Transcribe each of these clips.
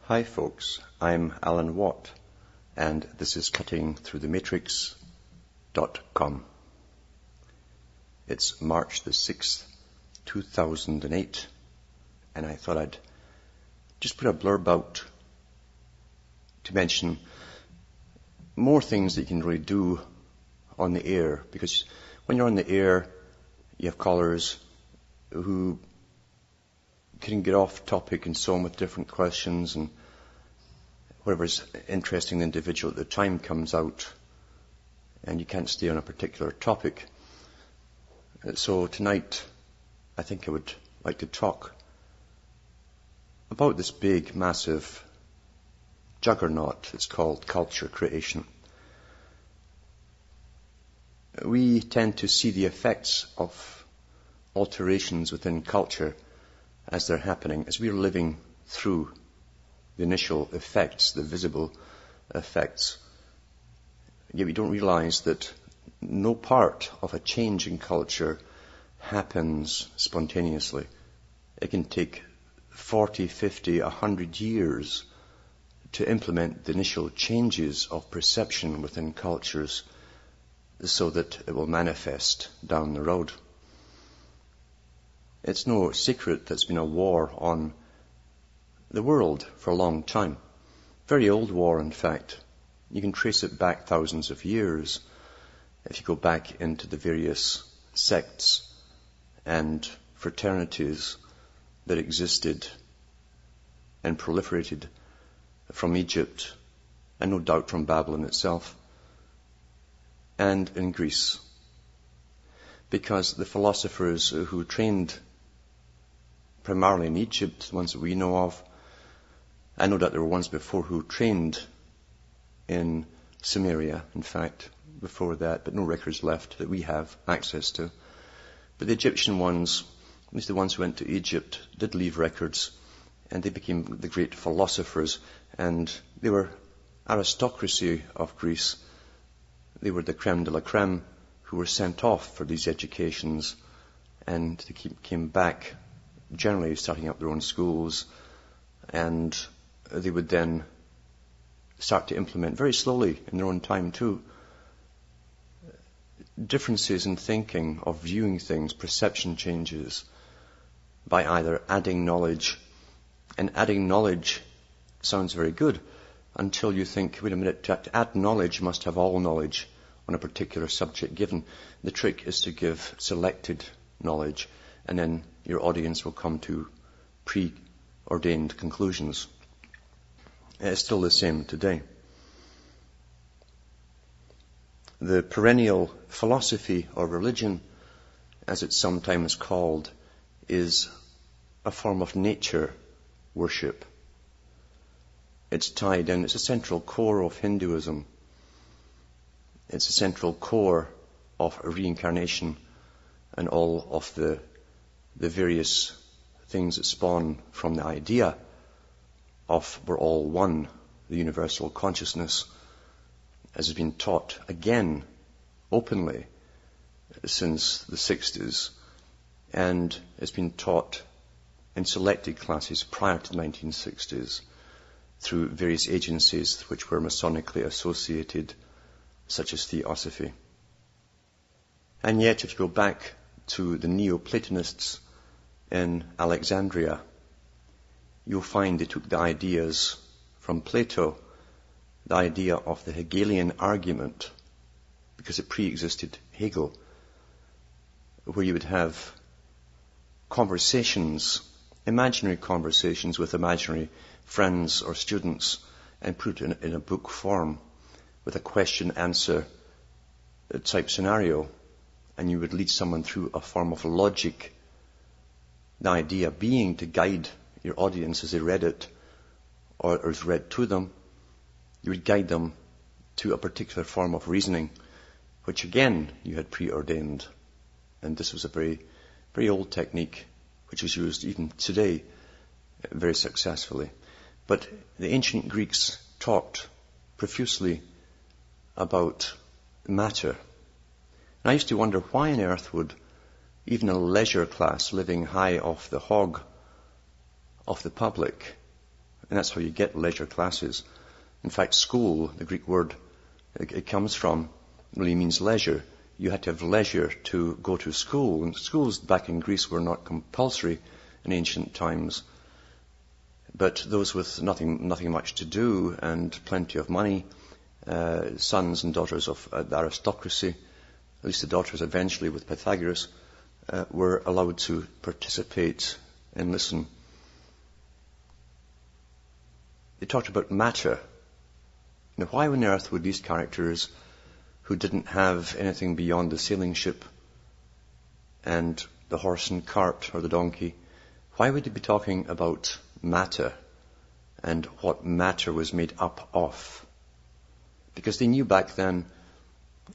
Hi folks, I'm Alan Watt, and this is cuttingthroughthematrix.com. It's March the 6th, 2008, and I thought I'd just put a blurb out to mention more things that you can really do on the air, because when you're on the air, you have callers who can get off topic and so on with different questions, and whatever's interesting the individual at the time comes out, and you can't stay on a particular topic. So tonight, I think I would like to talk about this big, massive juggernaut that's called culture creation. We tend to see the effects of alterations within culture as they're happening, as we're living through the initial effects, the visible effects. Yet we don't realize that no part of a change in culture happens spontaneously. It can take 40, 50, 100 years to implement the initial changes of perception within cultures so that it will manifest down the road. It's no secret there's been a war on the world for a long time. Very old war, in fact. You can trace it back thousands of years if you go back into the various sects and fraternities that existed and proliferated from Egypt, and no doubt from Babylon itself, and in Greece. Because the philosophers who trained primarily in Egypt, the ones that we know of, I know that there were ones before who trained in Sumeria, in fact, before that, but no records left that we have access to. But the Egyptian ones, at least the ones who went to Egypt, did leave records, and they became the great philosophers, and they were aristocracy of Greece. They were the creme de la creme who were sent off for these educations, and they came back, generally starting up their own schools, and they would then start to implement very slowly in their own time too differences in thinking, of viewing things, perception changes, by either adding knowledge. And adding knowledge sounds very good until you think, wait a minute, to add knowledge, you must have all knowledge on a particular subject given. The trick is to give selected knowledge, and then your audience will come to preordained conclusions. It's still the same today. The perennial philosophy or religion, as it's sometimes called, is a form of nature worship. It's tied in, it's a central core of Hinduism. It's a central core of reincarnation and all of the various things that spawn from the idea of we're all one, the universal consciousness, as has been taught again openly since the 60s, and has been taught in selected classes prior to the 1960s through various agencies which were Masonically associated, such as Theosophy. And yet, if you go back to the Neoplatonists in Alexandria, you'll find they took the ideas from Plato, the idea of the Hegelian argument, because it pre-existed Hegel, where you would have conversations, imaginary conversations with imaginary friends or students, and put it in a book form with a question-answer type scenario, and you would lead someone through a form of logic, the idea being to guide your audience as they read it, or is read to them. You would guide them to a particular form of reasoning, which again you had preordained. And this was a very, very old technique, which is used even today very successfully. But the ancient Greeks talked profusely about matter. And I used to wonder why on earth would even a leisure class living high off the hog of the public And that's how you get leisure classes. In fact, school, the Greek word it comes from, really means leisure. You had to have leisure to go to school. And schools back in Greece were not compulsory in ancient times. But those with nothing much to do and plenty of money, sons and daughters of the aristocracy, at least the daughters eventually with Pythagoras, were allowed to participate and listen. They talked about matter. Now, why on earth would these characters, who didn't have anything beyond the sailing ship and the horse and cart or the donkey, why would they be talking about matter and what matter was made up of? Because they knew back then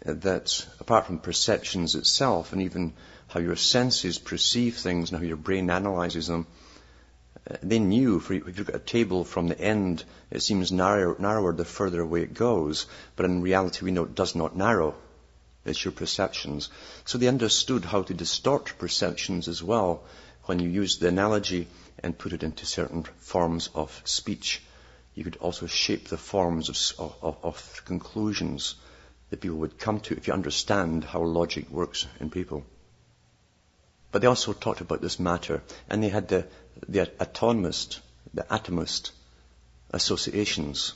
that apart from perceptions itself and even how your senses perceive things and how your brain analyzes them, they knew if you've got a table from the end, it seems narrower the further away it goes. But in reality, we know it does not narrow. It's your perceptions. So they understood how to distort perceptions as well when you use the analogy and put it into certain forms of speech. You could also shape the forms of conclusions that people would come to if you understand how logic works in people. But they also talked about this matter, and they had the atomist associations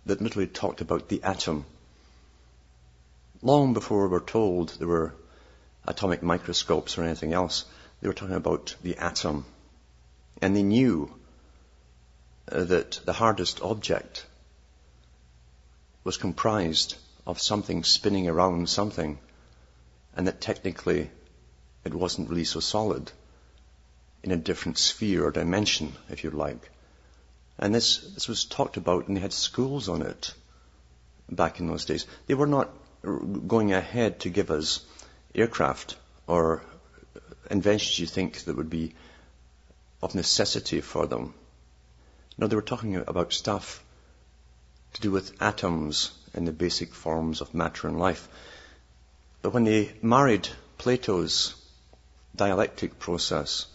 that literally talked about the atom. Long before we were told there were atomic microscopes or anything else, they were talking about the atom. And they knew that the hardest object was comprised of something spinning around something, and that technically it wasn't really so solid, in a different sphere or dimension, if you like. And this was talked about, and they had schools on it back in those days. They were not going ahead to give us aircraft or inventions you think that would be of necessity for them. No, they were talking about stuff to do with atoms and the basic forms of matter and life. But when they married Plato's dialectic process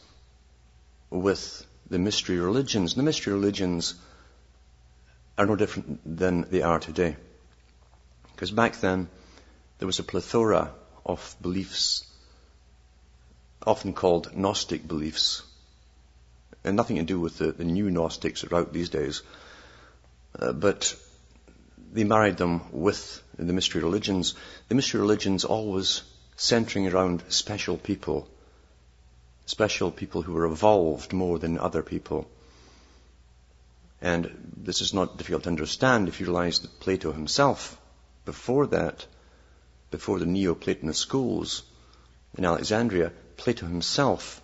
with the mystery religions, the mystery religions are no different than they are today. Because back then, there was a plethora of beliefs, often called Gnostic beliefs, and nothing to do with the new Gnostics that are out these days. But they married them with the mystery religions. The mystery religions always centering around special people who were evolved more than other people. And this is not difficult to understand if you realize that Plato himself, before the Neoplatonist schools in Alexandria, Plato himself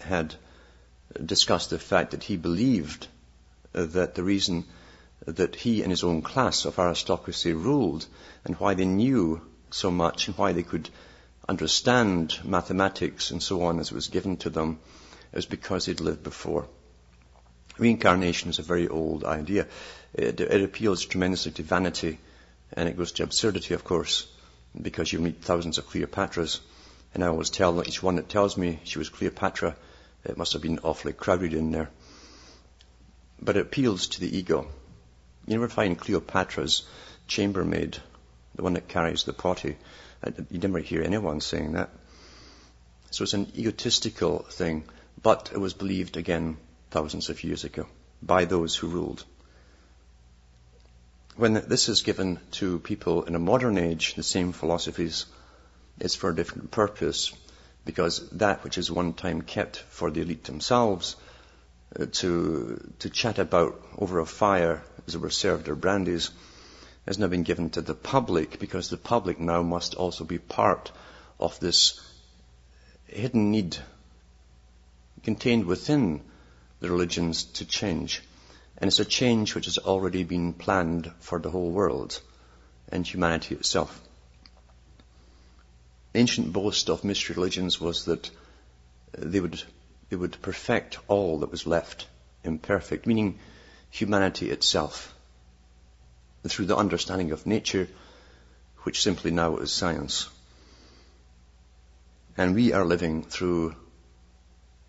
had discussed the fact that he believed that the reason that he and his own class of aristocracy ruled, and why they knew so much and why they could understand mathematics and so on as it was given to them, it was because they'd lived before. Reincarnation is a very old idea. It appeals tremendously to vanity, and it goes to absurdity, of course, because you meet thousands of Cleopatras, and I always tell each one that tells me she was Cleopatra, it must have been awfully crowded in there. But it appeals to the ego. You never find Cleopatra's chambermaid, the one that carries the potty. You never hear anyone saying that. So it's an egotistical thing, but it was believed again thousands of years ago by those who ruled. When this is given to people in a modern age, the same philosophies, it's for a different purpose, because that which is one time kept for the elite themselves to chat about over a fire as they were served their brandies has now been given to the public, because the public now must also be part of this hidden need contained within the religions to change. And it's a change which has already been planned for the whole world and humanity itself. The ancient boast of mystery religions was that they would perfect all that was left imperfect, meaning humanity itself, through the understanding of nature, which simply now is science. And we are living through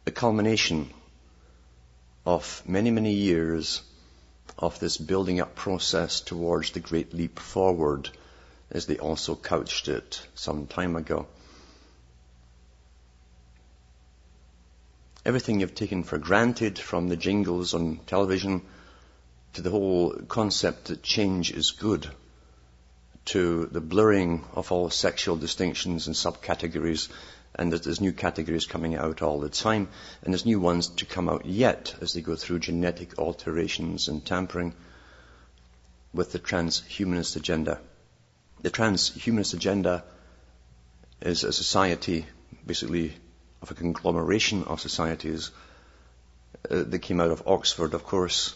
the culmination of many, many years of this building up process towards the great leap forward, as they also couched it some time ago. Everything you've taken for granted, from the jingles on television to the whole concept that change is good, to the blurring of all sexual distinctions and subcategories, and that there's new categories coming out all the time, and there's new ones to come out yet as they go through genetic alterations and tampering with the transhumanist agenda. The transhumanist agenda is a society, basically, of a conglomeration of societies that came out of Oxford, of course,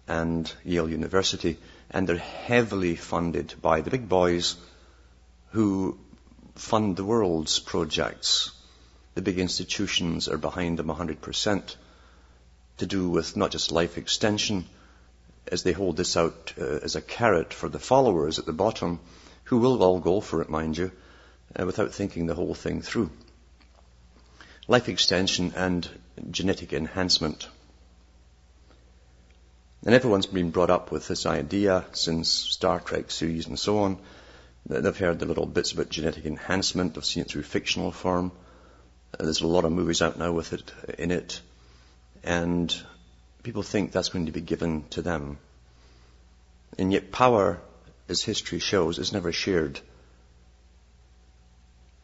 and Yale University, and they're heavily funded by the big boys who fund the world's projects. The big institutions are behind them 100%, to do with not just life extension, as they hold this out as a carrot for the followers at the bottom, who will all go for it, mind you, without thinking the whole thing through. Life extension and genetic enhancement. And everyone's been brought up with this idea since Star Trek series and so on. They've heard the little bits about genetic enhancement. They've seen it through fictional form. There's a lot of movies out now with it in it. And people think that's going to be given to them. And yet power, as history shows, is never shared.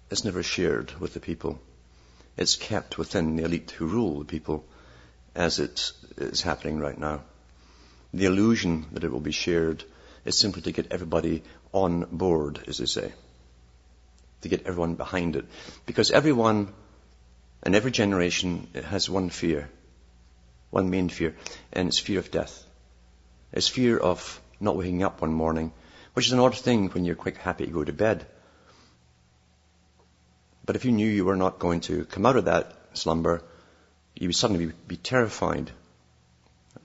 It's never shared with the people. It's kept within the elite who rule the people, as it is happening right now. The illusion that it will be shared is simply to get everybody on board, as they say. To get everyone behind it. Because everyone and every generation has one fear. One main fear. And it's fear of death. It's fear of not waking up one morning, which is an odd thing when you're quite happy to go to bed. But if you knew you were not going to come out of that slumber, you would suddenly be terrified.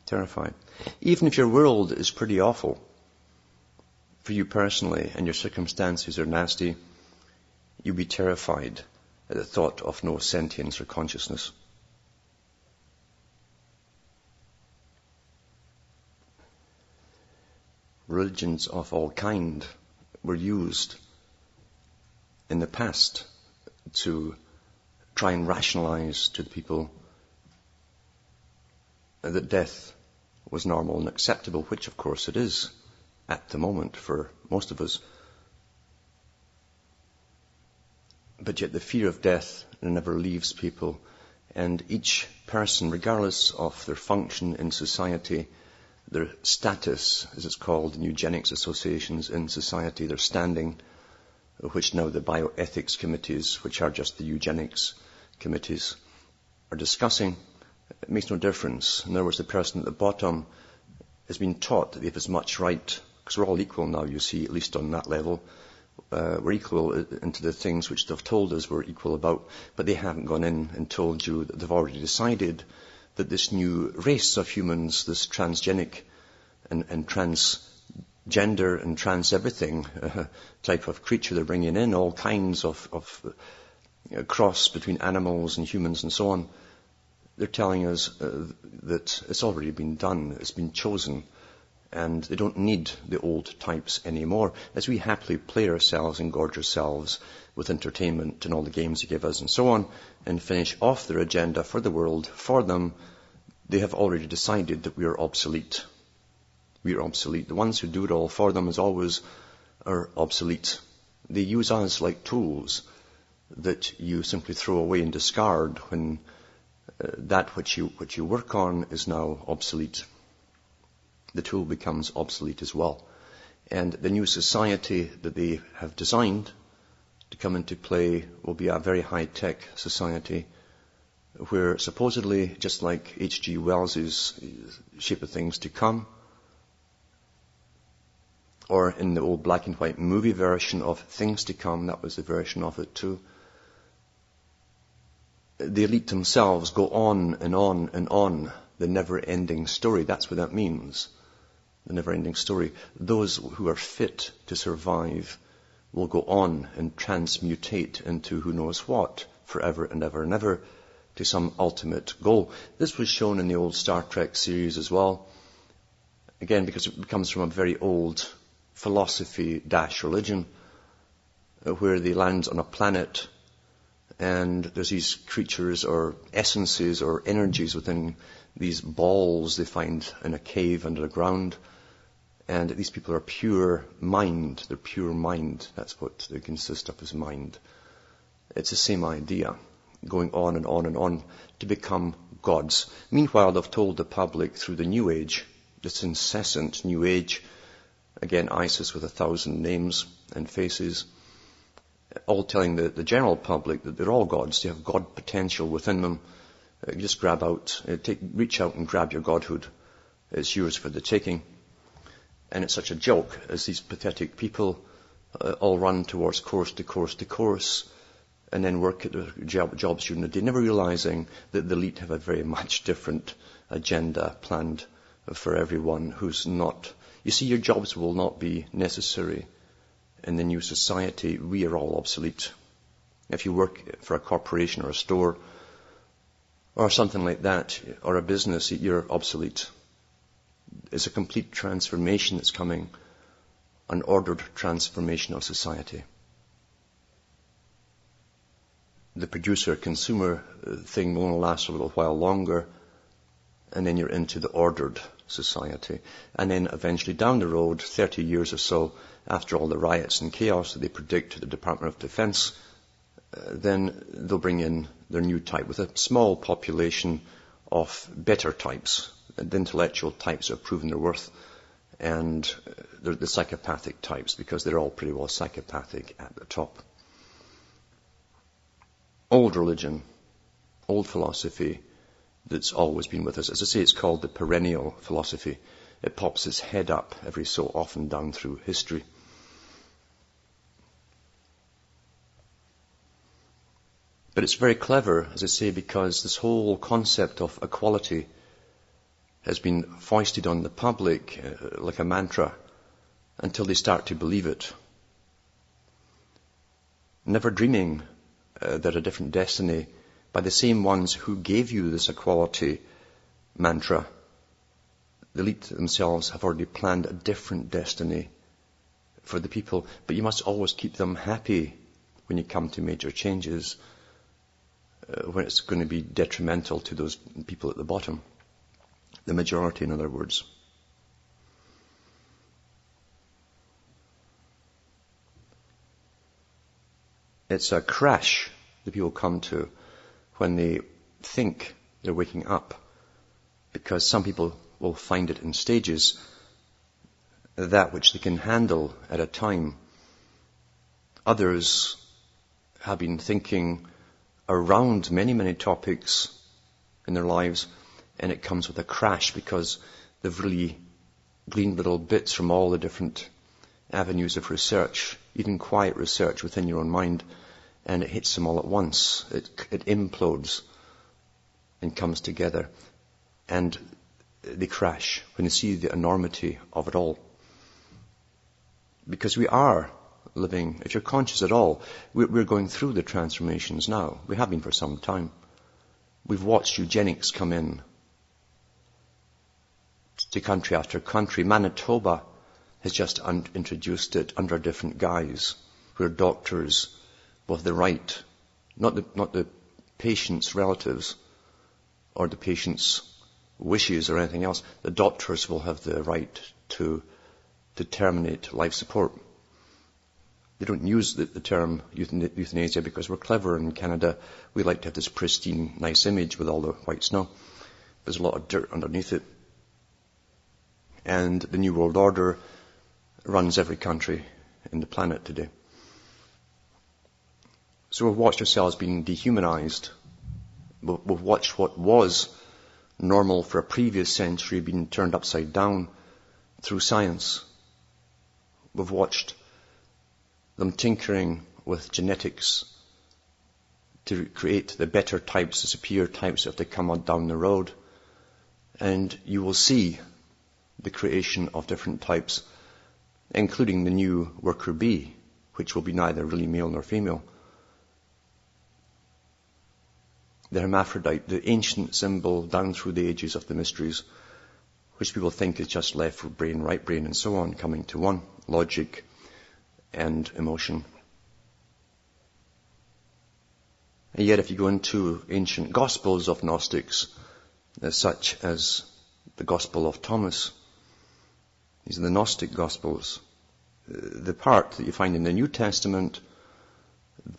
Terrified. Even if your world is pretty awful for you personally and your circumstances are nasty, you'd be terrified at the thought of no sentience or consciousness. Religions of all kind were used in the past to try and rationalize to the people that death was normal and acceptable, which of course it is at the moment for most of us. But yet the fear of death never leaves people, and each person, regardless of their function in society, their status, as it's called in eugenics associations in society, their standing, which now the bioethics committees, which are just the eugenics committees, are discussing, it makes no difference. In other words, the person at the bottom has been taught that they have as much right, because we're all equal now, you see, at least on that level. We're equal into the things which they've told us we're equal about, but they haven't gone in and told you that they've already decided that this new race of humans, this transgenic and transgender and trans everything type of creature they're bringing in, all kinds of cross between animals and humans and so on, they're telling us that it's already been done, it's been chosen, and they don't need the old types anymore. As we happily play ourselves and gorge ourselves with entertainment and all the games they give us and so on, and finish off their agenda for the world, for them, they have already decided that we are obsolete. We are obsolete. The ones who do it all for them, as always, are obsolete. They use us like tools that you simply throw away and discard when that which you work on is now obsolete. The tool becomes obsolete as well. And the new society that they have designed to come into play will be a very high-tech society where supposedly, just like H.G. Wells's Shape of Things to Come, or in the old black and white movie version of Things to Come, that was the version of it too, the elite themselves go on and on and on, the never-ending story. That's what that means, the never-ending story. Those who are fit to survive will go on and transmutate into who knows what, forever and ever and ever, to some ultimate goal. This was shown in the old Star Trek series as well. Again, because it comes from a very old philosophy-religion, where they land on a planet and there's these creatures or essences or energies within these balls they find in a cave under the ground. And these people are pure mind. They're pure mind. That's what they consist of, is mind. It's the same idea, going on and on and on to become gods. Meanwhile, they've told the public through the New Age, this incessant New Age, again, ISIS with 1,000 names and faces, all telling the general public that they're all gods. They have God potential within them. You just reach out and grab your godhood. It's yours for the taking. And it's such a joke as these pathetic people all run towards course to course to course and then work at their jobs during the day, never realizing that the elite have a very much different agenda planned for everyone who's not. You see, your jobs will not be necessary in the new society. We are all obsolete. If you work for a corporation or a store or something like that, or a business, you're obsolete. It's a complete transformation that's coming, an ordered transformation of society. The producer-consumer thing will only last a little while longer, and then you're into the ordered society. And then eventually down the road, 30 years or so, after all the riots and chaos that they predict to the Department of Defense, then they'll bring in their new type with a small population of better types. The intellectual types have proven their worth, and they're the psychopathic types, because they're all pretty well psychopathic at the top. Old religion, old philosophy that's always been with us. As I say, it's called the perennial philosophy. It pops its head up every so often down through history. But it's very clever, as I say, because this whole concept of equality has been foisted on the public like a mantra until they start to believe it. Never dreaming that a different destiny by the same ones who gave you this equality mantra, the elite themselves have already planned a different destiny for the people. But you must always keep them happy when you come to major changes, when it's going to be detrimental to those people at the bottom. The majority, in other words. It's a crash that people come to when they think they're waking up, because some people will find it in stages, that which they can handle at a time. Others have been thinking around many, many topics in their lives, and it comes with a crash because they've really gleaned little bits from all the different avenues of research, even quiet research within your own mind, and it hits them all at once. It implodes and comes together, and they crash when they see the enormity of it all. Because we are living, if you're conscious at all, we're going through the transformations now. We have been for some time. We've watched eugenics come in to country after country. Manitoba has just introduced it under a different guise, where doctors will have the right, not the patient's relatives or the patient's wishes or anything else, the doctors will have the right to terminate life support. They don't use the term euthanasia because we're clever in Canada. We like to have this pristine, nice image with all the white snow. There's a lot of dirt underneath it. And the New World Order runs every country in the planet today. So we've watched ourselves being dehumanized. We've watched what was normal for a previous century being turned upside down through science. We've watched them tinkering with genetics to create the better types, the superior types if they come on down the road. And you will see the creation of different types, including the new worker bee, which will be neither really male nor female. The hermaphrodite, the ancient symbol down through the ages of the mysteries, which people think is just left brain, right brain, and so on, coming to one, logic and emotion. And yet if you go into ancient Gospels of Gnostics, such as the Gospel of Thomas, these are the Gnostic Gospels, the part that you find in the New Testament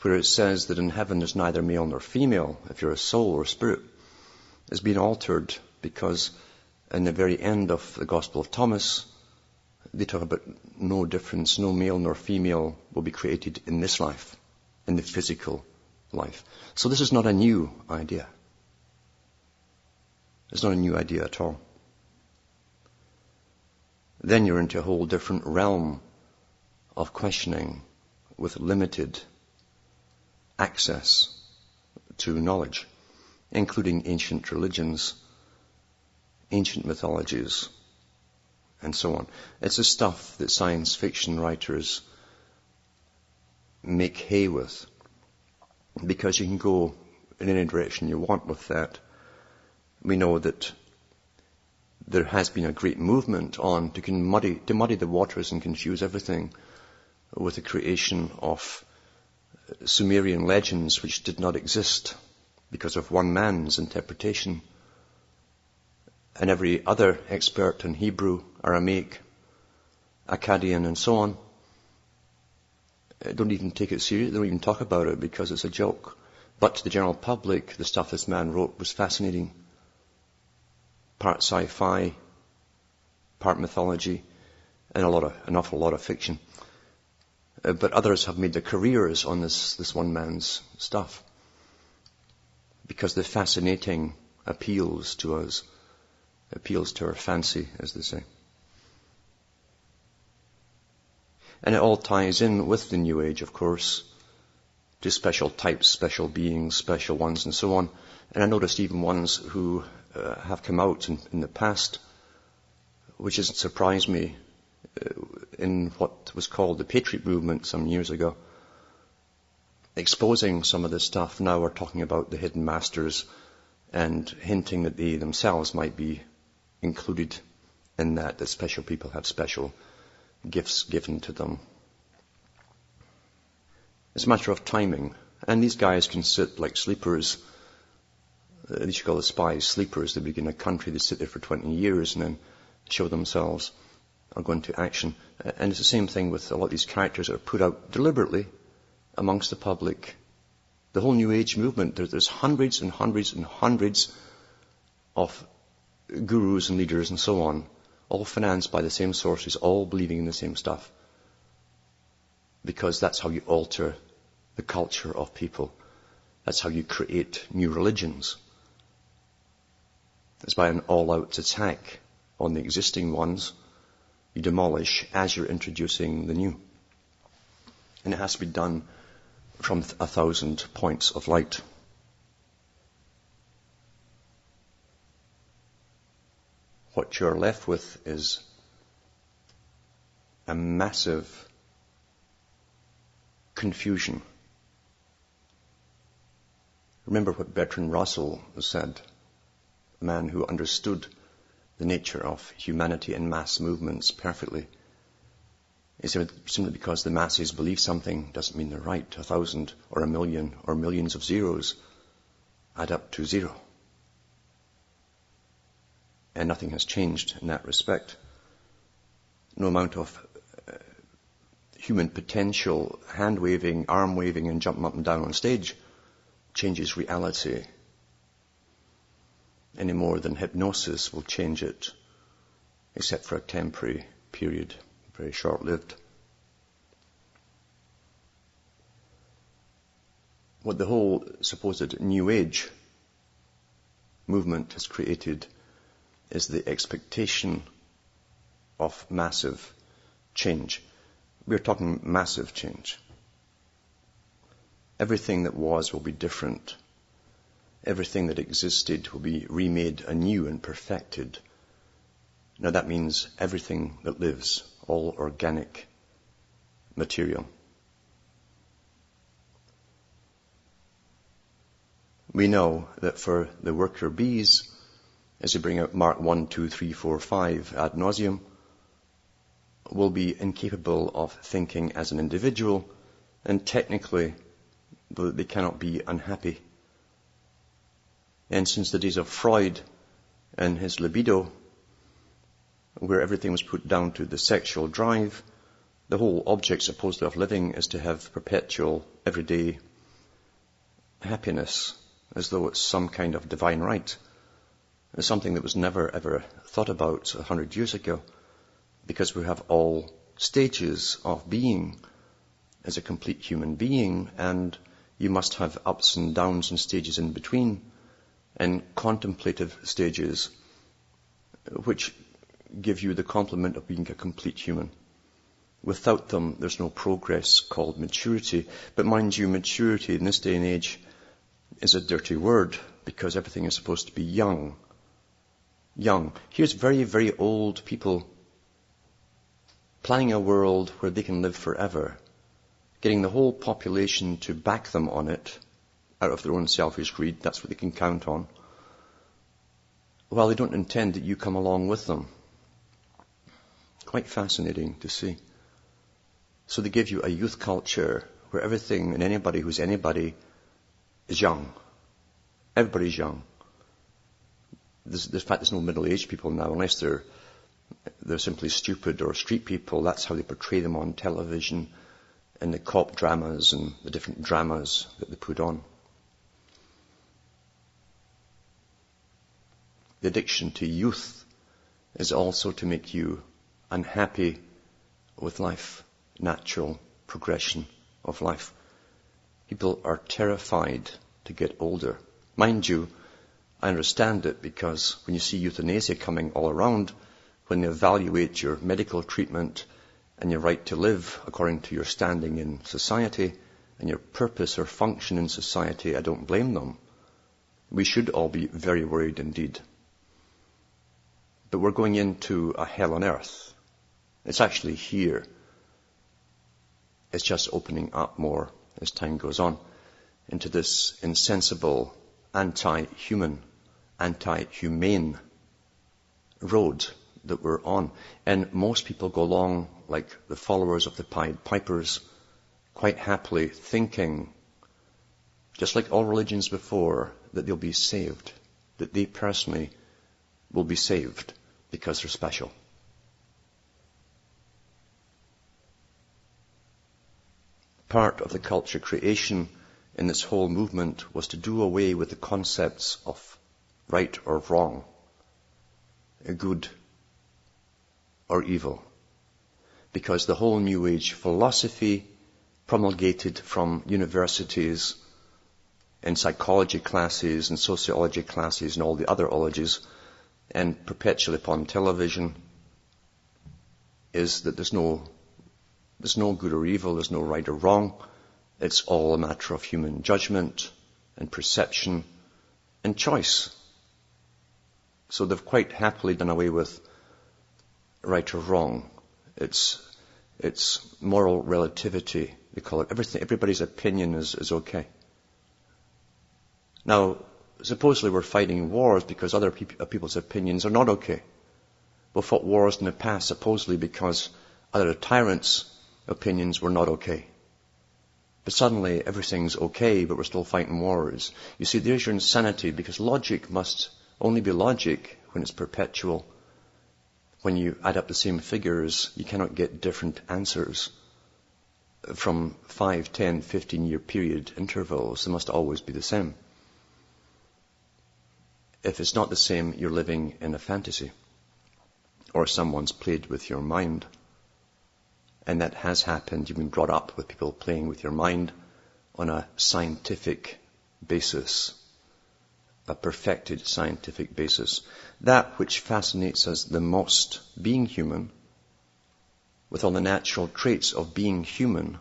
where it says that in heaven there's neither male nor female, if you're a soul or spirit, has been altered because in the very end of the Gospel of Thomas, they talk about no difference, no male nor female will be created in this life, in the physical life. So this is not a new idea. It's not a new idea at all. Then you're into a whole different realm of questioning with limited access to knowledge, including ancient religions, ancient mythologies, and so on. It's the stuff that science fiction writers make hay with, because you can go in any direction you want with that. We know that there has been a great movement on to muddy the waters and confuse everything with the creation of Sumerian legends which did not exist because of one man's interpretation. And every other expert in Hebrew, Aramaic, Akkadian, and so on don't even take it seriously. They don't even talk about it because it's a joke. But to the general public, the stuff this man wrote was fascinating. Part sci-fi, part mythology, and an awful lot of fiction. But others have made their careers on this one man's stuff, because the fascinating appeals to us, appeals to our fancy, as they say. And it all ties in with the New Age, of course, to special types, special beings, special ones, and so on. And I noticed even ones who have come out in the past, which hasn't surprised me, in what was called the Patriot movement some years ago, exposing some of this stuff. Now we're talking about the hidden masters and hinting that they themselves might be included in that special people have special gifts given to them. It's a matter of timing. And these guys can sit like sleepers. These you call the spies sleepers. They begin a country, they sit there for 20 years and then show themselves or go into action. And it's the same thing with a lot of these characters that are put out deliberately amongst the public. The whole New Age movement, there's hundreds and hundreds and hundreds of gurus and leaders and so on, all financed by the same sources, all believing in the same stuff. Because that's how you alter the culture of people. That's how you create new religions. It's by an all-out attack on the existing ones you demolish as you're introducing the new. And it has to be done from 1,000 points of light. What you're left with is a massive confusion. Remember what Bertrand Russell said, a man who understood the nature of humanity and mass movements perfectly. He said, simply because the masses believe something doesn't mean they're right. 1,000 or 1,000,000 or millions of zeros add up to zero. And nothing has changed in that respect. No amount of human potential, hand-waving, arm-waving, and jumping up and down on stage changes reality any more than hypnosis will change it, except for a temporary period, very short-lived. What the whole supposed New Age movement has created is the expectation of massive change. We're talking massive change. Everything that was will be different. Everything that existed will be remade anew and perfected. Now that means everything that lives, all organic material. We know that for the worker bees as they bring out Mark 1, 2, 3, 4, 5 ad nauseum, will be incapable of thinking as an individual, and technically they cannot be unhappy. And since the days of Freud and his libido, where everything was put down to the sexual drive, the whole object supposedly of living is to have perpetual, everyday happiness, as though it's some kind of divine right. It's something that was never ever thought about 100 years ago, because we have all stages of being as a complete human being, and you must have ups and downs and stages in between, and contemplative stages, which give you the compliment of being a complete human. Without them, there's no progress called maturity. But mind you, maturity in this day and age is a dirty word, because everything is supposed to be young. Young. Here's very, very old people planning a world where they can live forever, getting the whole population to back them on it, out of their own selfish greed. That's what they can count on, while they don't intend that you come along with them. Quite fascinating to see. So they give you a youth culture where everything and anybody who's anybody is young. Everybody's young. In fact, there's no middle-aged people now, unless they're simply stupid or street people. That's how they portray them on television, in the cop dramas and the different dramas that they put on. The addiction to youth is also to make you unhappy with life, natural progression of life. People are terrified to get older. Mind you, I understand it, because when you see euthanasia coming all around, when they evaluate your medical treatment and your right to live according to your standing in society and your purpose or function in society, I don't blame them. We should all be very worried indeed. But we're going into a hell on earth. It's actually here. It's just opening up more as time goes on into this insensible, anti-human, anti-humane road that we're on. And most people go along like the followers of the Pied Pipers, quite happily thinking, just like all religions before, that they'll be saved, that they personally will be saved because they're special. Part of the culture creation in this whole movement was to do away with the concepts of right or wrong, good or evil, because the whole New Age philosophy promulgated from universities and psychology classes and sociology classes and all the other ologies, and perpetually upon television, is that there's no good or evil, there's no right or wrong. It's all a matter of human judgment and perception and choice. So they've quite happily done away with right or wrong. It's moral relativity, they call it. Everybody's opinion is okay. Now, supposedly we're fighting wars because other people's opinions are not okay. We've fought wars in the past supposedly because other tyrants' opinions were not okay. But suddenly everything's okay, but we're still fighting wars. You see, there's your insanity, because logic must only be logic when it's perpetual. When you add up the same figures, you cannot get different answers from 5, 10, 15-year period intervals. They must always be the same. If it's not the same, you're living in a fantasy, or someone's played with your mind. And that has happened. You've been brought up with people playing with your mind on a scientific basis, a perfected scientific basis. That which fascinates us the most, being human, with all the natural traits of being human,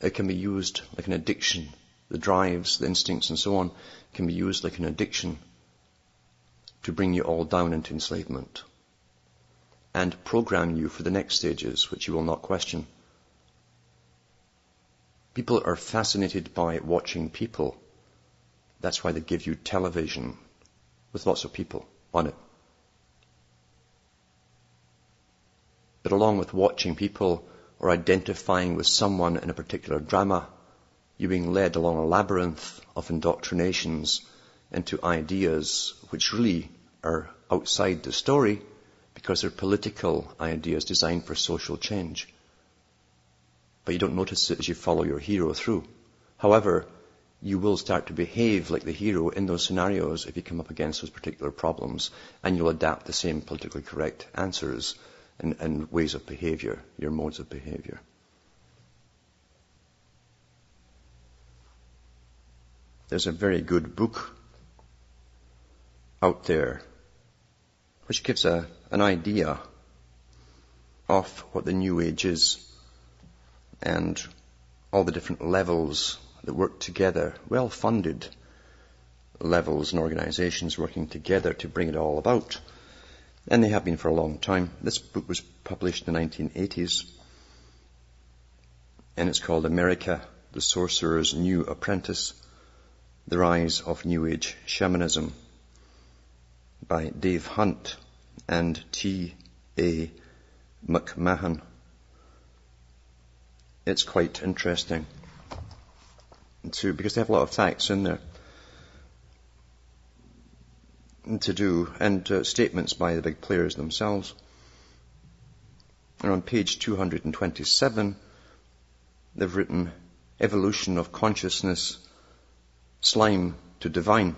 it can be used like an addiction. The drives, the instincts and so on can be used like an addiction to bring you all down into enslavement and program you for the next stages, which you will not question. People are fascinated by watching people. That's why they give you television with lots of people on it. But along with watching people or identifying with someone in a particular drama, you're being led along a labyrinth of indoctrinations into ideas which really are outside the story because they're political ideas designed for social change. But you don't notice it as you follow your hero through. However, you will start to behave like the hero in those scenarios if you come up against those particular problems, and you'll adapt the same politically correct answers and ways of behavior, your modes of behavior. There's a very good book out there which gives an idea of what the New Age is and all the different levels that work together, well-funded levels and organizations working together to bring it all about. And they have been for a long time. This book was published in the 1980s, and it's called America, the Sorcerer's New Apprentice, The Rise of New Age Shamanism, by Dave Hunt and T.A. McMahon. It's quite interesting too, because they have a lot of facts in there to do, and statements by the big players themselves. And on page 227, they've written, Evolution of Consciousness, Slime to Divine.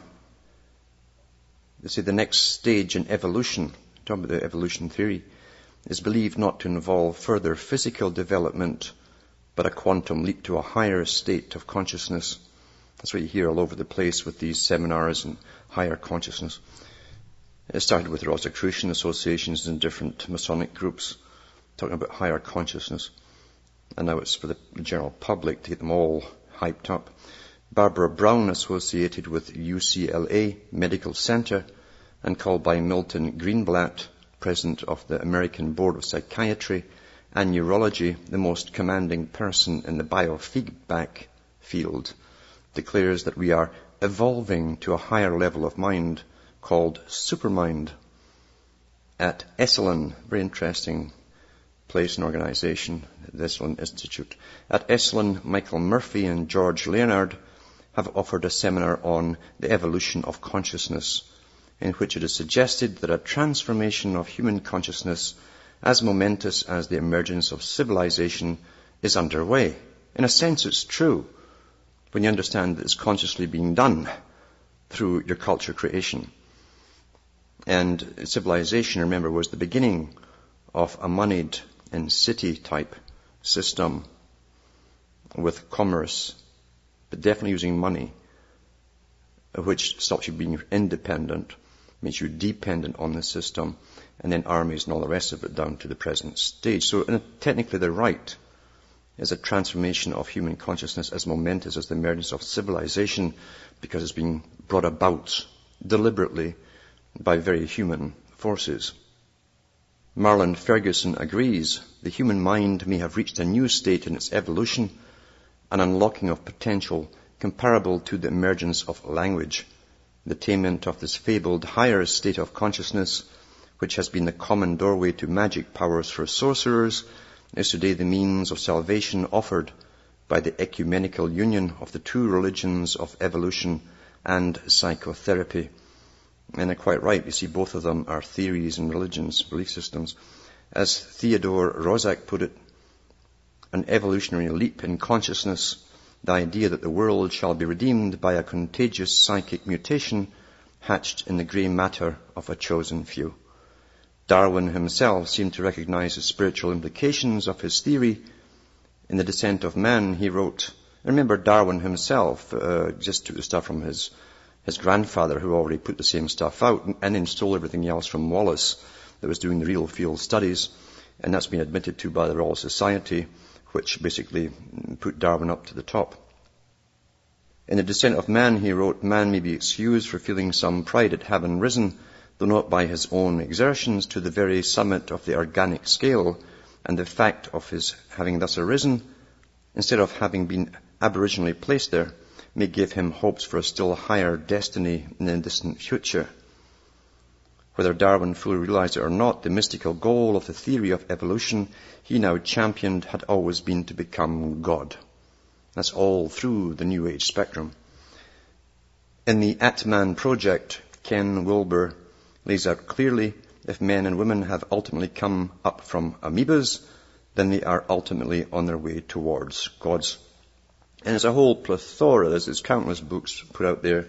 They say the next stage in evolution, talking about the evolution theory, is believed not to involve further physical development, but a quantum leap to a higher state of consciousness. That's what you hear all over the place with these seminars and higher consciousness. It started with the Rosicrucian associations and different Masonic groups talking about higher consciousness. And now it's for the general public to get them all hyped up. Barbara Brown, associated with UCLA Medical Center and called by Milton Greenblatt, president of the American Board of Psychiatry and Neurology, the most commanding person in the biofeedback field, declares that we are evolving to a higher level of mind called supermind. At Esalen, very interesting place and organization, the Esalen Institute. At Esalen, Michael Murphy and George Leonard have offered a seminar on the evolution of consciousness, in which it is suggested that a transformation of human consciousness, as momentous as the emergence of civilization, is underway. In a sense, it's true when you understand that it's consciously being done through your culture creation. And civilization, remember, was the beginning of a moneyed and city-type system with commerce, but definitely using money, which stops you being independent, makes you dependent on the system, and then armies and all the rest of it down to the present stage. So technically they're right. There's a transformation of human consciousness as momentous as the emergence of civilization, because it's being brought about deliberately by very human forces. Marlon Ferguson agrees the human mind may have reached a new state in its evolution, an unlocking of potential comparable to the emergence of language. The attainment of this fabled higher state of consciousness, which has been the common doorway to magic powers for sorcerers, is today the means of salvation offered by the ecumenical union of the two religions of evolution and psychotherapy. And they're quite right. You see, both of them are theories and religions, belief systems. As Theodore Roszak put it, an evolutionary leap in consciousness, the idea that the world shall be redeemed by a contagious psychic mutation hatched in the grey matter of a chosen few. Darwin himself seemed to recognize the spiritual implications of his theory. In The Descent of Man, he wrote, remember Darwin himself just took the stuff from his grandfather, who already put the same stuff out, and then stole everything else from Wallace that was doing the real field studies, and that's been admitted to by the Royal Society, which basically put Darwin up to the top. In The Descent of Man, he wrote, man may be excused for feeling some pride at having risen, though not by his own exertions, to the very summit of the organic scale, and the fact of his having thus arisen, instead of having been aboriginally placed there, may give him hopes for a still higher destiny in the distant future. Whether Darwin fully realized it or not, the mystical goal of the theory of evolution he now championed had always been to become God. That's all through the New Age spectrum. In the Atman Project, Ken Wilber lays out clearly, if men and women have ultimately come up from amoebas, then they are ultimately on their way towards gods. And there's a whole plethora, there's countless books put out there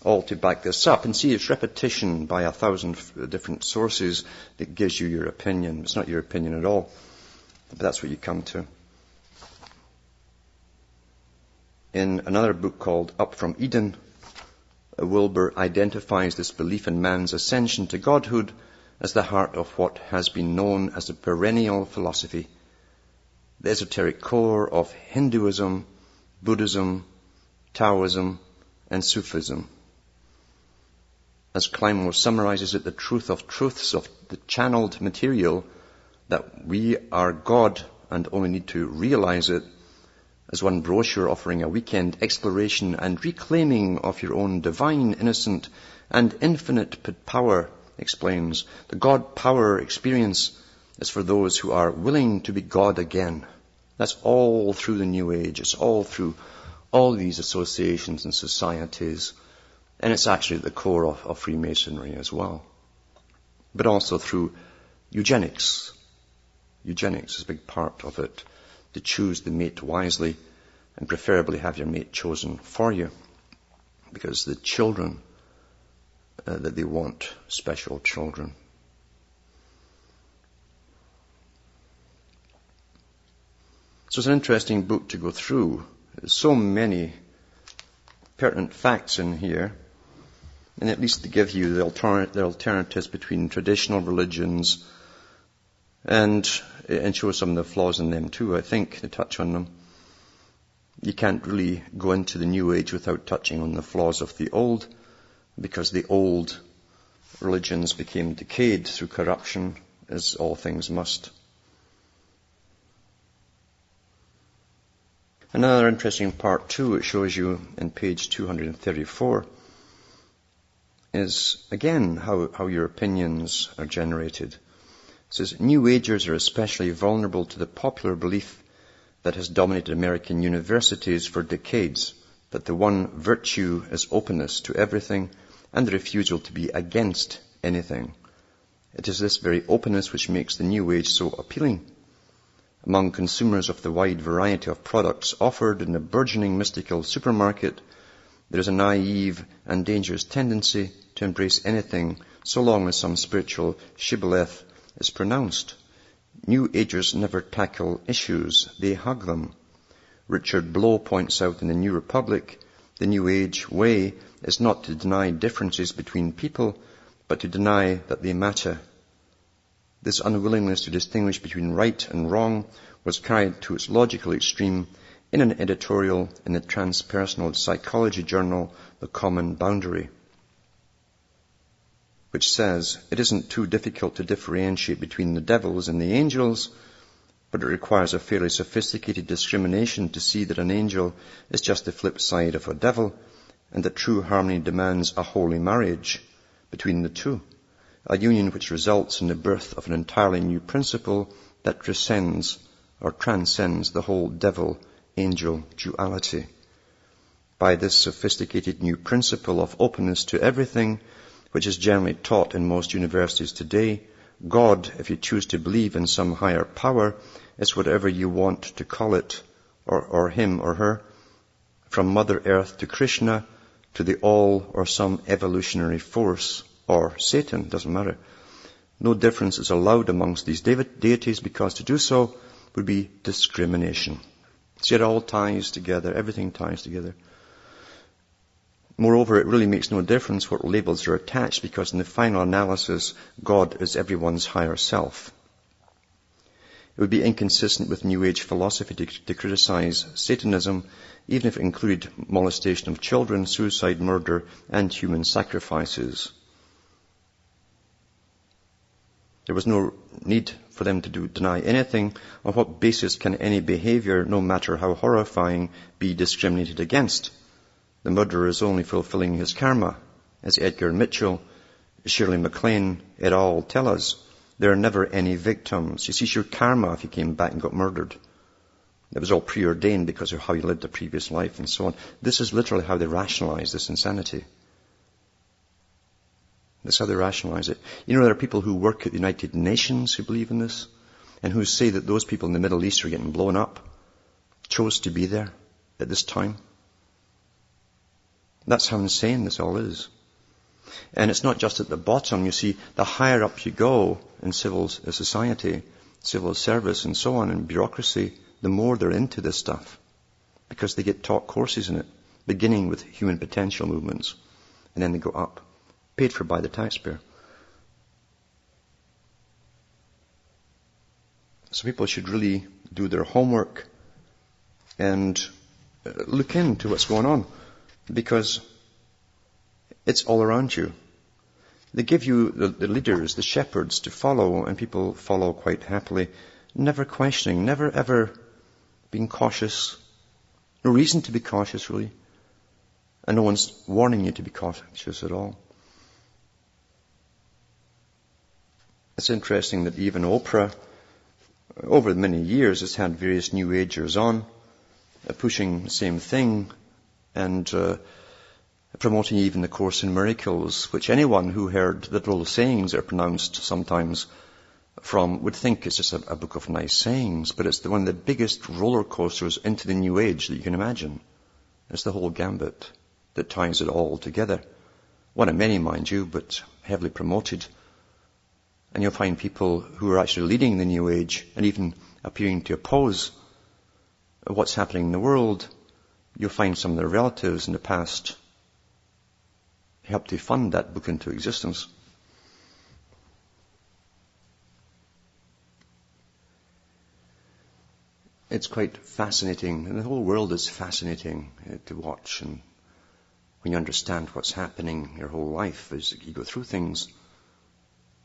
all to back this up. And see, it's repetition by 1,000 different sources that gives you your opinion. It's not your opinion at all, but that's what you come to. In another book called Up from Eden, Wilber identifies this belief in man's ascension to godhood as the heart of what has been known as the perennial philosophy, the esoteric core of Hinduism, Buddhism, Taoism, and Sufism. As Climo summarizes it, the truth of truths of the channeled material, that we are God and only need to realize it, as one brochure offering a weekend exploration and reclaiming of your own divine, innocent, and infinite power explains. The God power experience is for those who are willing to be God again. That's all through the New Age. It's all through all these associations and societies. And it's actually at the core of Freemasonry as well. But also through eugenics. Eugenics is a big part of it. To choose the mate wisely and preferably have your mate chosen for you. Because the children that they want, special children. So it's an interesting book to go through. There's so many pertinent facts in here, and at least to give you the alternatives between traditional religions and show some of the flaws in them too, I think, to touch on them. You can't really go into the New Age without touching on the flaws of the old, because the old religions became decayed through corruption, as all things must. Another interesting part too, it shows you in page 234, is again how your opinions are generated. It says, New Agers are especially vulnerable to the popular belief that has dominated American universities for decades, that the one virtue is openness to everything and the refusal to be against anything. It is this very openness which makes the New Age so appealing. Among consumers of the wide variety of products offered in the burgeoning mystical supermarket, there is a naive and dangerous tendency to embrace anything so long as some spiritual shibboleth is pronounced. New Agers never tackle issues, they hug them. Richard Blow points out in the New Republic, the New Age way is not to deny differences between people, but to deny that they matter. This unwillingness to distinguish between right and wrong was carried to its logical extreme in an editorial in the transpersonal psychology journal, The Common Boundary, which says, it isn't too difficult to differentiate between the devils and the angels, but it requires a fairly sophisticated discrimination to see that an angel is just the flip side of a devil, and that true harmony demands a holy marriage between the two. A union which results in the birth of an entirely new principle that transcends the whole devil-angel duality. By this sophisticated new principle of openness to everything, which is generally taught in most universities today, God, if you choose to believe in some higher power, is whatever you want to call it, or him or her, from Mother Earth to Krishna, to the all or some evolutionary force, or Satan, doesn't matter. No difference is allowed amongst these deities, because to do so would be discrimination. See, it all ties together, everything ties together. Moreover, it really makes no difference what labels are attached, because in the final analysis, God is everyone's higher self. It would be inconsistent with New Age philosophy to criticize Satanism, even if it included molestation of children, suicide, murder, and human sacrifices. There was no need for them to deny anything. On what basis can any behavior, no matter how horrifying, be discriminated against? The murderer is only fulfilling his karma, as Edgar Mitchell Shirley MacLaine et al. Tell us there are never any victims. You see, it's your karma if you came back and got murdered. It was all preordained because of how you lived a previous life and so on. This is literally how they rationalize this insanity. That's how they rationalize it. You know, there are people who work at the United Nations who believe in this and who say that those people in the Middle East are getting blown up chose to be there at this time. That's how insane this all is. And it's not just at the bottom. You see, the higher up you go in civil society, civil service and so on, and bureaucracy, the more they're into this stuff. Because they get taught courses in it, beginning with human potential movements. And then they go up, paid for by the taxpayer. So people should really do their homework and look into what's going on. Because it's all around you. They give you the leaders, the shepherds to follow, and people follow quite happily, never questioning, never ever being cautious. No reason to be cautious, really. And no one's warning you to be cautious at all. It's interesting that even Oprah, over many years, has had various New Agers on, pushing the same thing, and promoting even the Course in Miracles, which anyone who heard the little sayings are pronounced sometimes from would think it's just a book of nice sayings, but it's one of the biggest roller coasters into the New Age that you can imagine. It's the whole gambit that ties it all together. One of many, mind you, but heavily promoted. And you'll find people who are actually leading the New Age and even appearing to oppose what's happening in the world. You'll find some of their relatives in the past helped to fund that book into existence. It's quite fascinating, and the whole world is fascinating to watch. And when you understand what's happening your whole life as you go through things,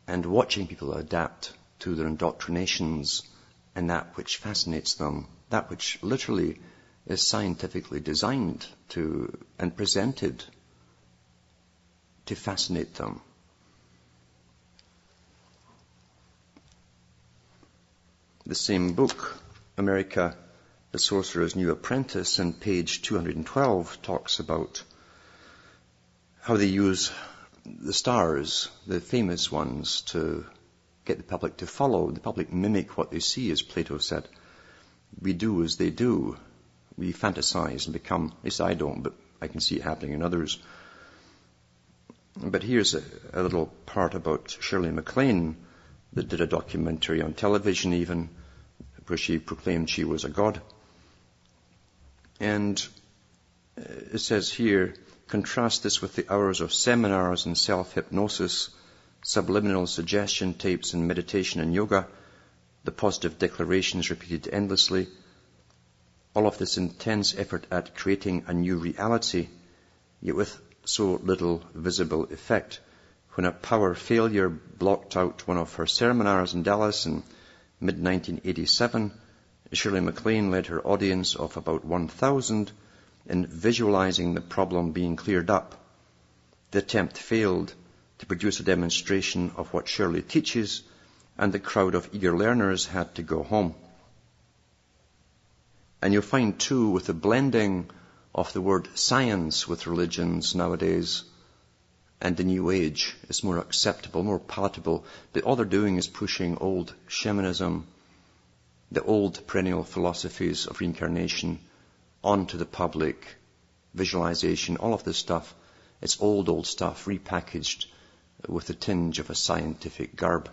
and watching people adapt to their indoctrinations and that which fascinates them, that which literally is scientifically designed to and presented to fascinate them. The same book, America, the Sorcerer's New Apprentice, on page 212 talks about how they use the stars, the famous ones, to get the public to follow. The public mimic what they see, as Plato said. We do as they do. We fantasize and become, at least I don't, but I can see it happening in others. But here's a little part about Shirley MacLaine that did a documentary on television even, where she proclaimed she was a god. And it says here, contrast this with the hours of seminars and self-hypnosis, subliminal suggestion tapes and meditation and yoga, the positive declarations repeated endlessly, all of this intense effort at creating a new reality, yet with so little visible effect. When a power failure blocked out one of her seminars in Dallas in mid-1987, Shirley MacLaine led her audience of about 1,000 in visualizing the problem being cleared up. The attempt failed to produce a demonstration of what Shirley teaches, and the crowd of eager learners had to go home. And you'll find too, with the blending of the word science with religions nowadays and the New Age, it's more acceptable, more palatable. But all they're doing is pushing old shamanism, the old perennial philosophies of reincarnation onto the public, visualization, all of this stuff. It's old stuff repackaged with a tinge of a scientific garb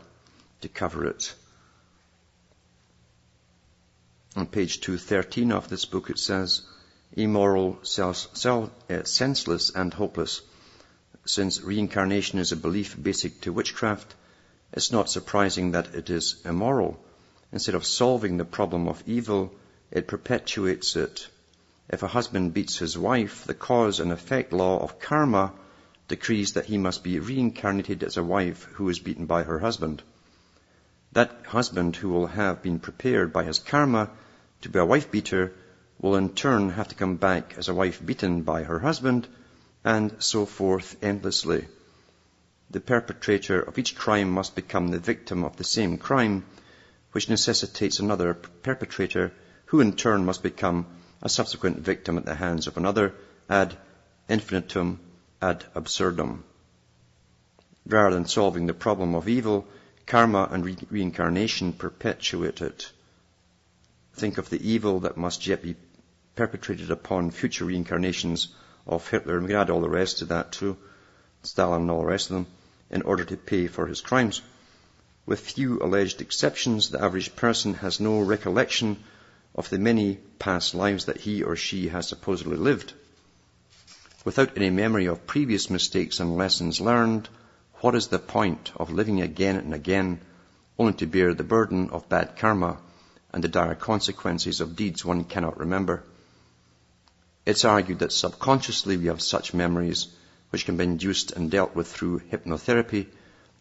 to cover it. On page 213 of this book it says, immoral, senseless and hopeless. Since reincarnation is a belief basic to witchcraft, it's not surprising that it is immoral. Instead of solving the problem of evil, it perpetuates it. If a husband beats his wife, the cause and effect law of karma decrees that he must be reincarnated as a wife who is beaten by her husband. That husband who will have been prepared by his karma to be a wife beater will in turn have to come back as a wife beaten by her husband, and so forth endlessly. the perpetrator of each crime must become the victim of the same crime, which necessitates another perpetrator, who in turn must become a subsequent victim at the hands of another, ad infinitum, ad absurdum. Rather than solving the problem of evil, karma and reincarnation perpetuate it. Think of the evil that must yet be perpetrated upon future reincarnations of Hitler, and we can add all the rest to that too, Stalin and all the rest of them, in order to pay for his crimes. With few alleged exceptions, the average person has no recollection of the many past lives that he or she has supposedly lived. Without any memory of previous mistakes and lessons learned, what is the point of living again and again, only to bear the burden of bad karma and the dire consequences of deeds one cannot remember? It's argued that subconsciously we have such memories, which can be induced and dealt with through hypnotherapy,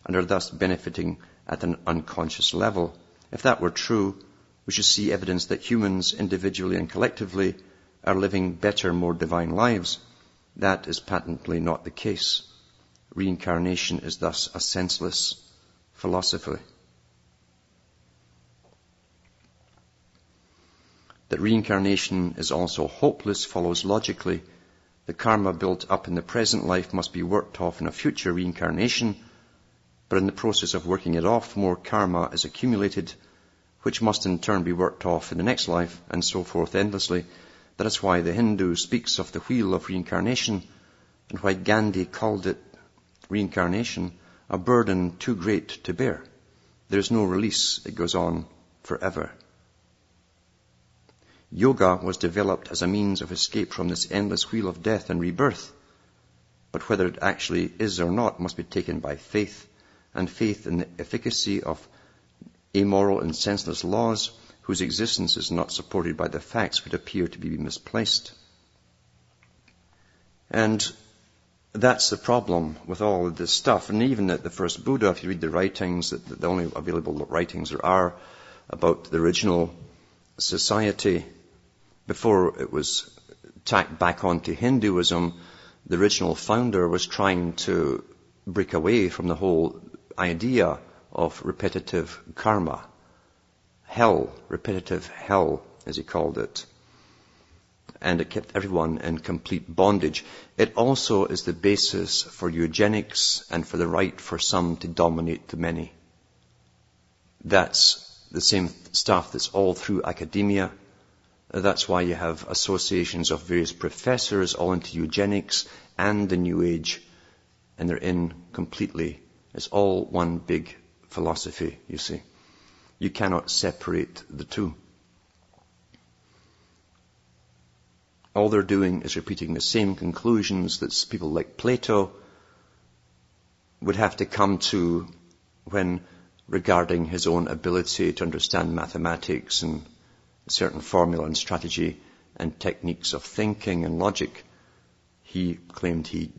and are thus benefiting at an unconscious level. If that were true, we should see evidence that humans, individually and collectively, are living better, more divine lives. That is patently not the case. Reincarnation is thus a senseless philosophy. That reincarnation is also hopeless follows logically. The karma built up in the present life must be worked off in a future reincarnation, but in the process of working it off, more karma is accumulated, which must in turn be worked off in the next life, and so forth endlessly. That is why the Hindu speaks of the wheel of reincarnation, and why Gandhi called it reincarnation a burden too great to bear. There is no release, it goes on forever. Yoga was developed as a means of escape from this endless wheel of death and rebirth, but whether it actually is or not must be taken by faith, and faith in the efficacy of amoral and senseless laws whose existence is not supported by the facts would appear to be misplaced. And that's the problem with all of this stuff. And even at the first Buddha, if you read the writings, the only available writings there are about the original society, before it was tacked back onto Hinduism, the original founder was trying to break away from the whole idea of repetitive karma. Hell, repetitive hell, as he called it. And it kept everyone in complete bondage. It also is the basis for eugenics and for the right for some to dominate the many. That's the same stuff that's all through academia. That's why you have associations of various professors all into eugenics and the New Age, and they're in completely. It's all one big philosophy, you see. You cannot separate the two. All they're doing is repeating the same conclusions that people like Plato would have to come to when regarding his own ability to understand mathematics and certain formula and strategy and techniques of thinking and logic. He claimed he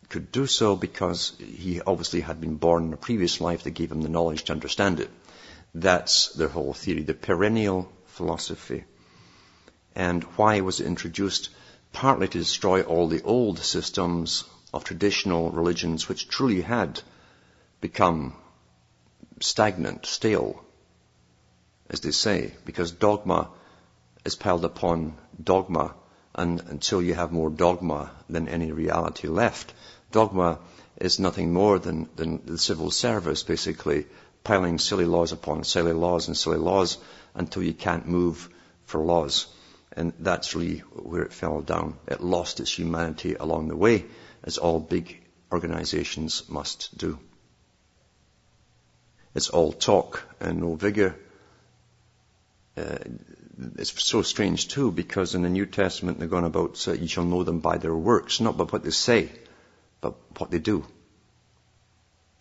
could do so because he obviously had been born in a previous life that gave him the knowledge to understand it. That's their whole theory, the perennial philosophy. And why was it introduced? Partly to destroy all the old systems of traditional religions which truly had become stagnant, stale, as they say, because dogma is piled upon dogma, and until you have more dogma than any reality left. Dogma is nothing more than the civil service, basically, piling silly laws upon silly laws and silly laws until you can't move for laws. And that's really where it fell down. It lost its humanity along the way, as all big organizations must do. It's all talk and no vigor. It's so strange too, because in the New Testament they're going about, you shall know them by their works, not by what they say, but what they do.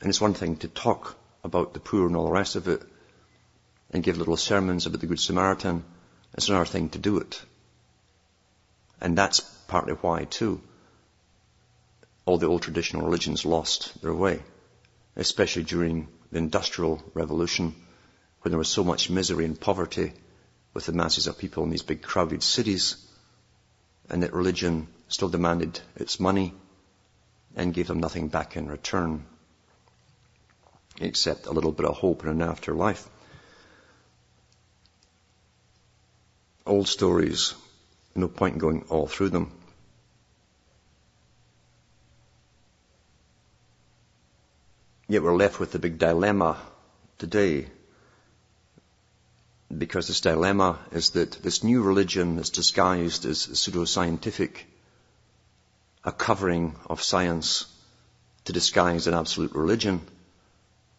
And it's one thing to talk about the poor and all the rest of it, and give little sermons about the Good Samaritan. It's another thing to do it. And that's partly why too all the old traditional religions lost their way, especially during the Industrial Revolution, when there was so much misery and poverty with the masses of people in these big crowded cities, and that religion still demanded its money and gave them nothing back in return. except a little bit of hope in an afterlife. Old stories, no point in going all through them. Yet we're left with the big dilemma today, because this dilemma is that this new religion is disguised as pseudoscientific, a covering of science to disguise an absolute religion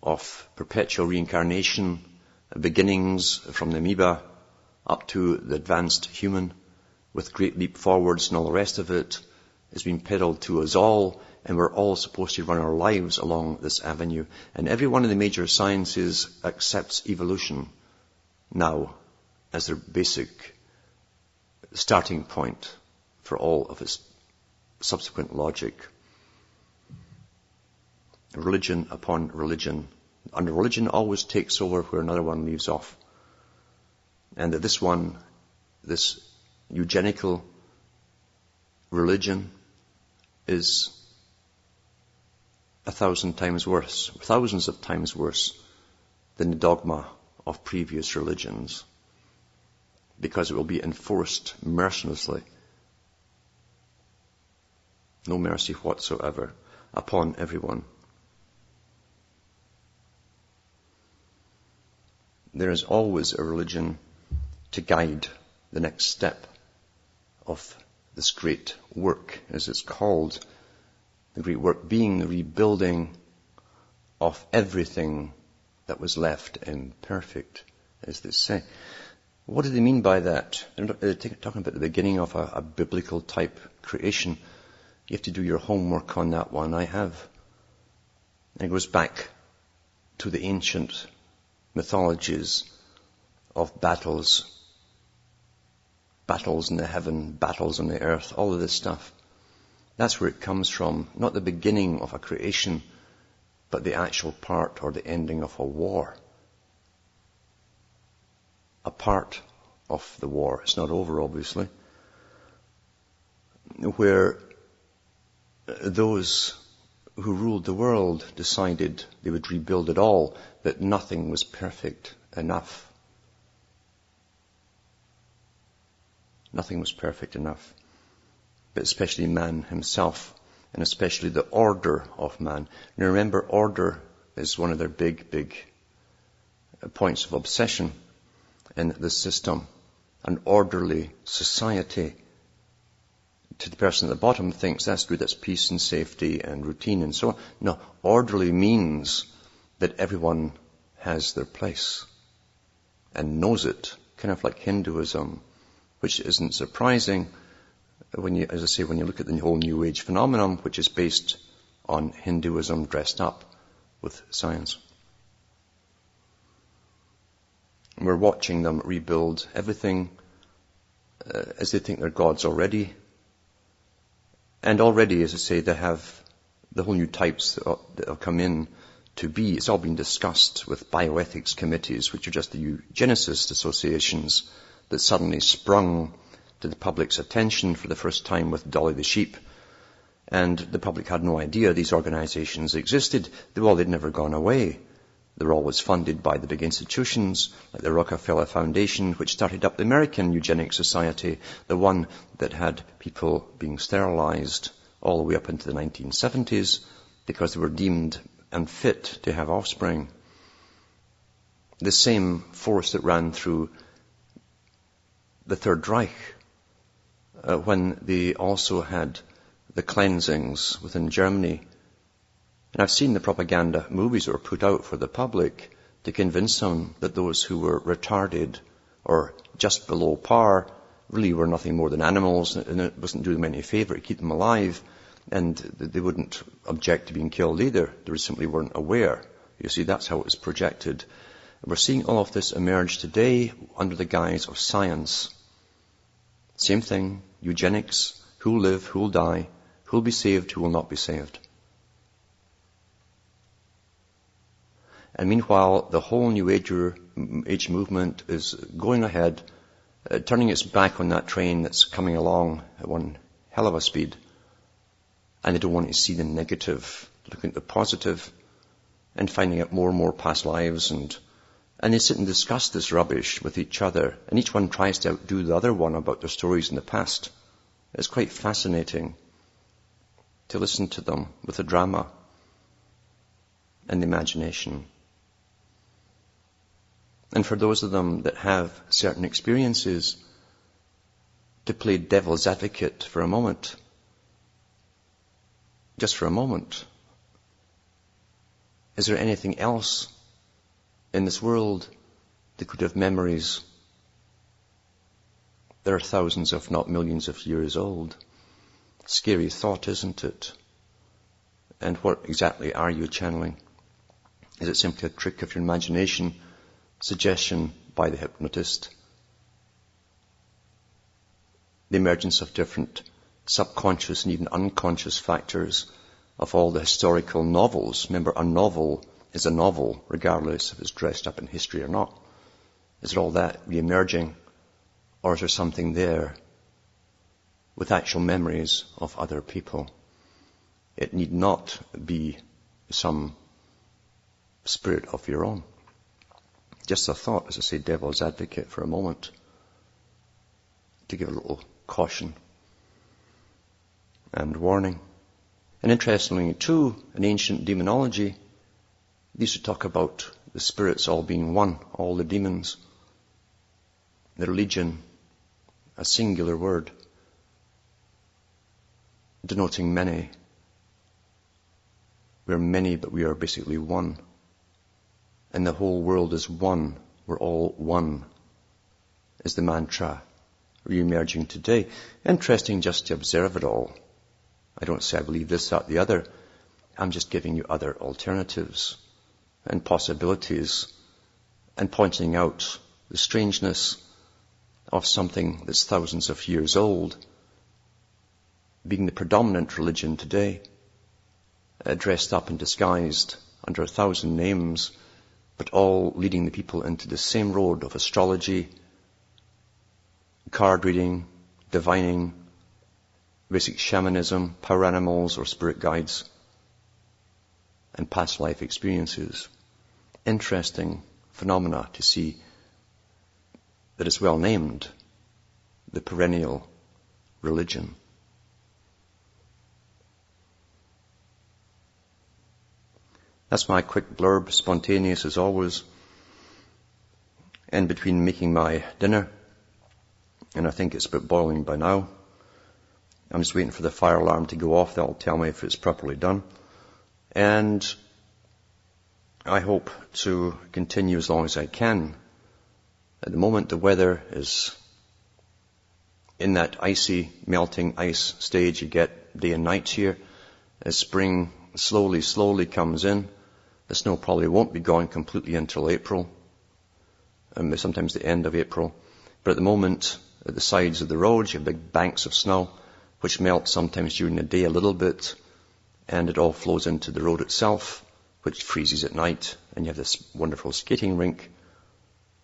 of perpetual reincarnation, beginnings from the amoeba up to the advanced human, with great leap forwards and all the rest of it, has been peddled to us all, and we're all supposed to run our lives along this avenue. And every one of the major sciences accepts evolution now as their basic starting point for all of its subsequent logic. Religion upon religion. And religion always takes over where another one leaves off. And that this one, this eugenical religion, is 1,000 times worse, thousands of times worse than the dogma of previous religions, because it will be enforced mercilessly, no mercy whatsoever, upon everyone. There is always a religion to guide the next step of this great work, as it's called. The great work being the rebuilding of everything that was left imperfect, as they say. What do they mean by that? They're talking about the beginning of a biblical type creation. You have to do your homework on that one. I have. And it goes back to the ancient mythologies of battles in the heaven, battles on the earth, all of this stuff. That's where it comes from. Not the beginning of a creation, but the actual part or the ending of a war. A part of the war. It's not over, obviously. Where those who ruled the world decided they would rebuild it all, that nothing was perfect enough. Nothing was perfect enough. But especially man himself, and especially the order of man. Now remember, order is one of their big points of obsession in the system. An orderly society, to the person at the bottom, thinks that's good, that's peace and safety and routine and so on. No, orderly means that everyone has their place and knows it, kind of like Hinduism, which isn't surprising when you, as I say, when you look at the whole New Age phenomenon, which is based on Hinduism dressed up with science. And we're watching them rebuild everything as they think they're gods already. And already, as I say, they have the whole new types that have come in to be. It's all been discussed with bioethics committees, which are just the eugenicist associations that suddenly sprung to the public's attention for the first time with Dolly the sheep. And the public had no idea these organizations existed. They'd never gone away. They were always funded by the big institutions, like the Rockefeller Foundation, which started up the American Eugenics Society, the one that had people being sterilized all the way up into the 1970s because they were deemed unfit to have offspring. The same force that ran through the Third Reich, when they also had the cleansings within Germany. And I've seen the propaganda movies that were put out for the public to convince them that those who were retarded or just below par really were nothing more than animals, and it wasn't doing them any favor to keep them alive, and they wouldn't object to being killed either. They simply weren't aware. You see, that's how it was projected. And we're seeing all of this emerge today under the guise of science. Same thing, eugenics, who'll live, who'll die, who'll be saved, who will not be saved. And meanwhile, the whole New Age movement is going ahead, turning its back on that train that's coming along at one hell of a speed. And they don't want to see the negative, looking at the positive. and finding out more and more past lives, and they sit and discuss this rubbish with each other, and each one tries to outdo the other one about their stories in the past. It's quite fascinating to listen to them with the drama and the imagination. And for those of them that have certain experiences, to play devil's advocate for a moment, just for a moment. Is there anything else in this world that could have memories that are thousands, if not millions of years old? Scary thought, isn't it? And what exactly are you channeling? Is it simply a trick of your imagination, suggestion by the hypnotist? The emergence of different subconscious and even unconscious factors of all the historical novels. Remember, a novel is a novel, regardless if it's dressed up in history or not. Is it all that re-emerging, or is there something there with actual memories of other people? It need not be some spirit of your own. Just a thought, as I say, devil's advocate for a moment, to give a little caution and warning. And interestingly too, in ancient demonology, they used to talk about the spirits all being one, all the demons. The legion, a singular word, denoting many. We're many, but we are basically one. And the whole world is one. We're all one, is the mantra re-emerging today. Interesting just to observe it all. I don't say I believe this, that, the other. I'm just giving you other alternatives and possibilities and pointing out the strangeness of something that's thousands of years old being the predominant religion today, dressed up and disguised under 1,000 names, but all leading the people into the same road of astrology, card reading, divining, basic shamanism, power animals or spirit guides, and past life experiences. Interesting phenomena to see that is well named the perennial religion. That's my quick blurb, spontaneous as always. And between making my dinner, and I think it's about boiling by now, I'm just waiting for the fire alarm to go off. That'll tell me if it's properly done. And I hope to continue as long as I can. At the moment, the weather is in that icy, melting ice stage you get day and night here. As spring slowly comes in, the snow probably won't be gone completely until April, sometimes the end of April. But at the moment, at the sides of the roads, you have big banks of snow, which melt sometimes during the day a little bit, and it all flows into the road itself, which freezes at night, and you have this wonderful skating rink,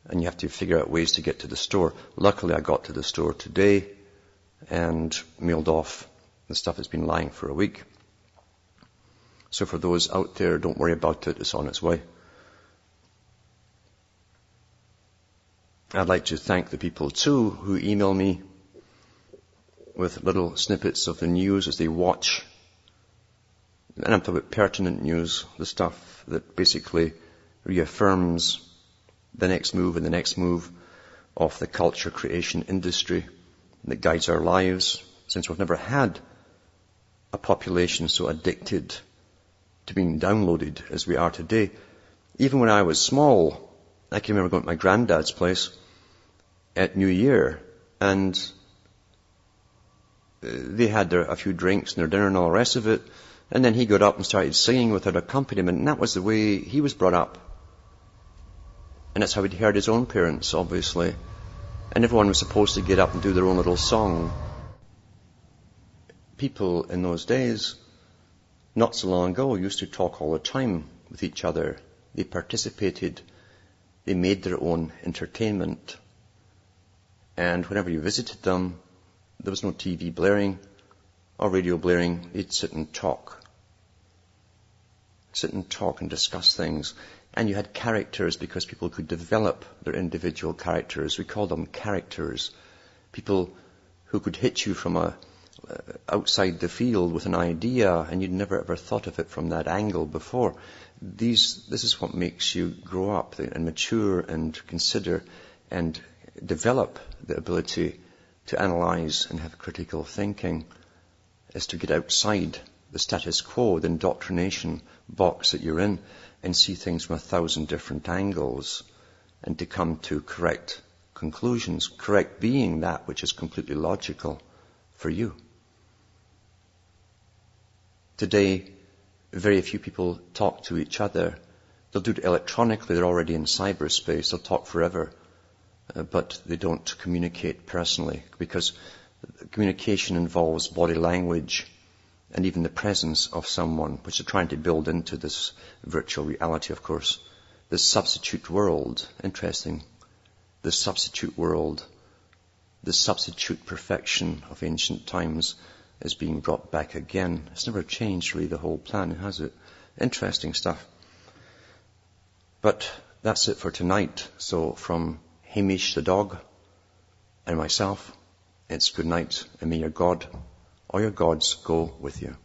and you have to figure out ways to get to the store. Luckily, I got to the store today and mailed off the stuff that's been lying for a week. So for those out there, don't worry about it, it's on its way. I'd like to thank the people too who email me with little snippets of the news as they watch. And I'm talking about pertinent news, the stuff that basically reaffirms the next move and the next move of the culture creation industry that guides our lives, since we've never had a population so addicted to being downloaded as we are today. Even when I was small, I can remember going to my granddad's place at New Year, and they had a few drinks and their dinner and all the rest of it, and then he got up and started singing without accompaniment, and that was the way he was brought up. And that's how he'd heard his own parents, obviously. And everyone was supposed to get up and do their own little song. People in those days, not so long ago, used to talk all the time with each other. They participated. They made their own entertainment. And whenever you visited them, there was no TV blaring or radio blaring. They'd sit and talk. sit and talk and discuss things. And you had characters because people could develop their individual characters. We call them characters. People who could hit you from outside the field with an idea and you'd never ever thought of it from that angle before. This is what makes you grow up and mature and consider and develop the ability to analyze and have critical thinking, is to get outside the status quo, the indoctrination box that you're in, and see things from 1,000 different angles and to come to correct conclusions, correct being that which is completely logical for you. Today, very few people talk to each other. They'll do it electronically. They're already in cyberspace. They'll talk forever, but they don't communicate personally because communication involves body language and even the presence of someone, which they're trying to build into this virtual reality, of course. This substitute world, interesting. The substitute world, the substitute perfection of ancient times is being brought back again. It's never changed really, the whole plan, has it? Interesting stuff. But that's it for tonight. So from Hamish the dog and myself, it's good night, and may your God or your gods go with you.